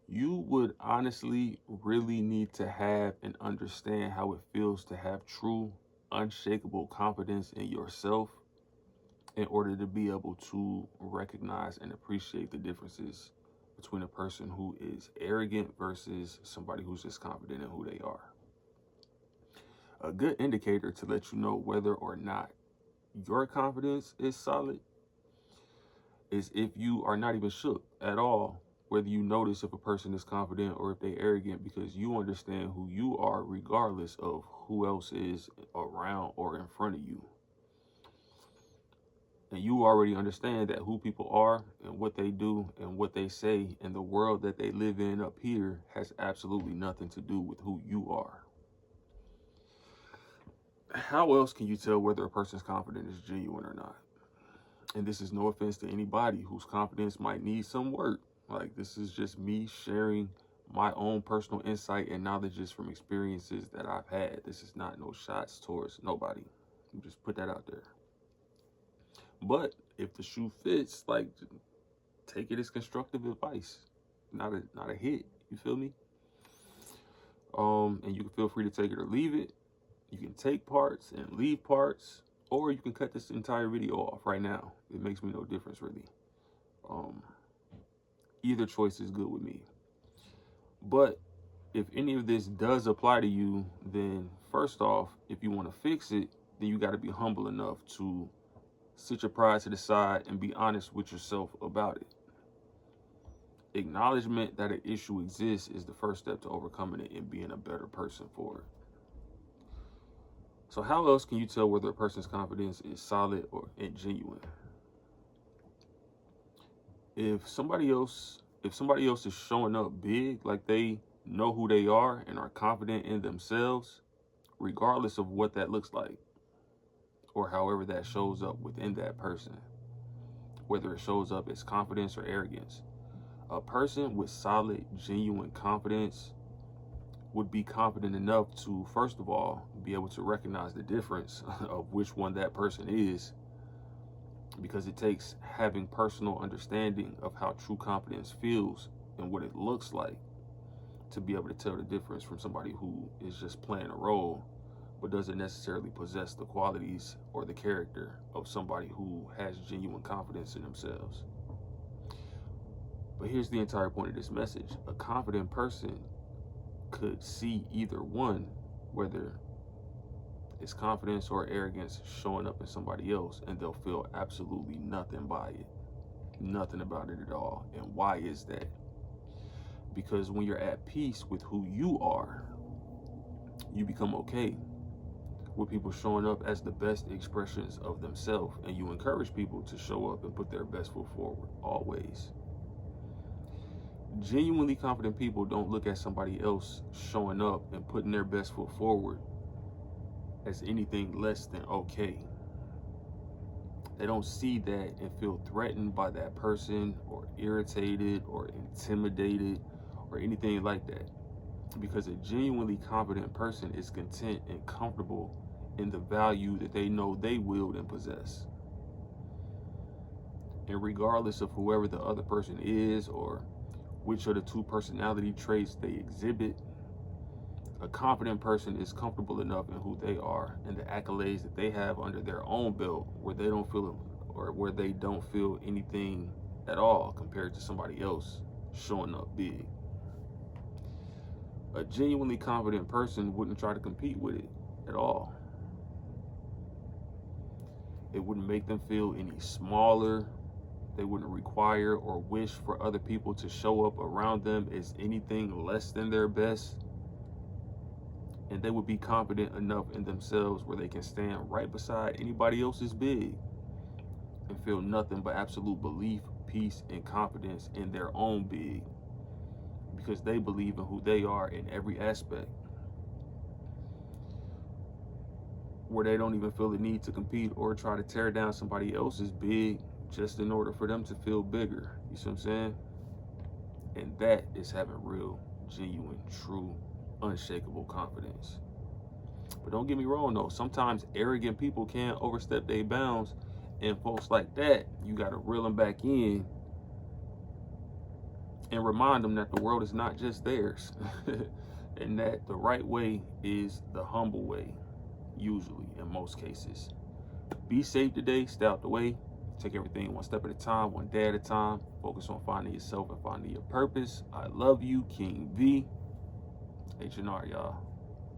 You would honestly really need to have and understand how it feels to have true, unshakable confidence in yourself in order to be able to recognize and appreciate the differences between a person who is arrogant versus somebody who's just confident in who they are. A good indicator to let you know whether or not your confidence is solid is if you are not even shook at all, whether you notice if a person is confident or if they're arrogant, because you understand who you are regardless of who else is around or in front of you. And you already understand that who people are and what they do and what they say and the world that they live in up here has absolutely nothing to do with who you are. How else can you tell whether a person's confidence is genuine or not? And this is no offense to anybody whose confidence might need some work. Like, this is just me sharing my own personal insight and knowledges from experiences that I've had. This is not no shots towards nobody. Just put that out there. But if the shoe fits, like, take it as constructive advice, not a hit. You feel me? And you can feel free to take it or leave it. You can take parts and leave parts, or you can cut this entire video off right now. It makes me no difference, really. Either choice is good with me. But if any of this does apply to you, then first off, if you want to fix it, then you got to be humble enough to sit your pride to the side and be honest with yourself about it. Acknowledgement that an issue exists is the first step to overcoming it and being a better person for it. So how else can you tell whether a person's confidence is solid or genuine? If somebody else is showing up big, like they know who they are and are confident in themselves, regardless of what that looks like, or however that shows up within that person, whether it shows up as confidence or arrogance, a person with solid, genuine confidence would be confident enough to, first of all, be able to recognize the difference of which one that person is, because it takes having personal understanding of how true confidence feels and what it looks like to be able to tell the difference from somebody who is just playing a role but doesn't necessarily possess the qualities or the character of somebody who has genuine confidence in themselves. But here's the entire point of this message. A confident person could see either one, whether it's confidence or arrogance showing up in somebody else, and they'll feel absolutely nothing by it, nothing about it at all. And why is that? Because when you're at peace with who you are, you become okay with people showing up as the best expressions of themselves, and you encourage people to show up and put their best foot forward always. Genuinely confident people don't look at somebody else showing up and putting their best foot forward as anything less than okay. They don't see that and feel threatened by that person or irritated or intimidated or anything like that. Because a genuinely confident person is content and comfortable in the value that they know they wield and possess. And regardless of whoever the other person is or which of the two personality traits they exhibit, a confident person is comfortable enough in who they are and the accolades that they have under their own belt where they don't feel anything at all compared to somebody else showing up big. A genuinely confident person wouldn't try to compete with it at all. It wouldn't make them feel any smaller. They wouldn't require or wish for other people to show up around them as anything less than their best. And they would be confident enough in themselves where they can stand right beside anybody else's big and feel nothing but absolute belief, peace, and confidence in their own big, because they believe in who they are in every aspect, where they don't even feel the need to compete or try to tear down somebody else's big just in order for them to feel bigger. You see what I'm saying? And that is having real, genuine, true, unshakable confidence. But don't get me wrong though, sometimes arrogant people can overstep their bounds, and folks like that, you gotta reel them back in and remind them that the world is not just theirs and that the right way is the humble way, usually, in most cases. Be safe today, stay out the way, take everything one step at a time, one day at a time. Focus on finding yourself and finding your purpose. I love you, King V. H&R, y'all.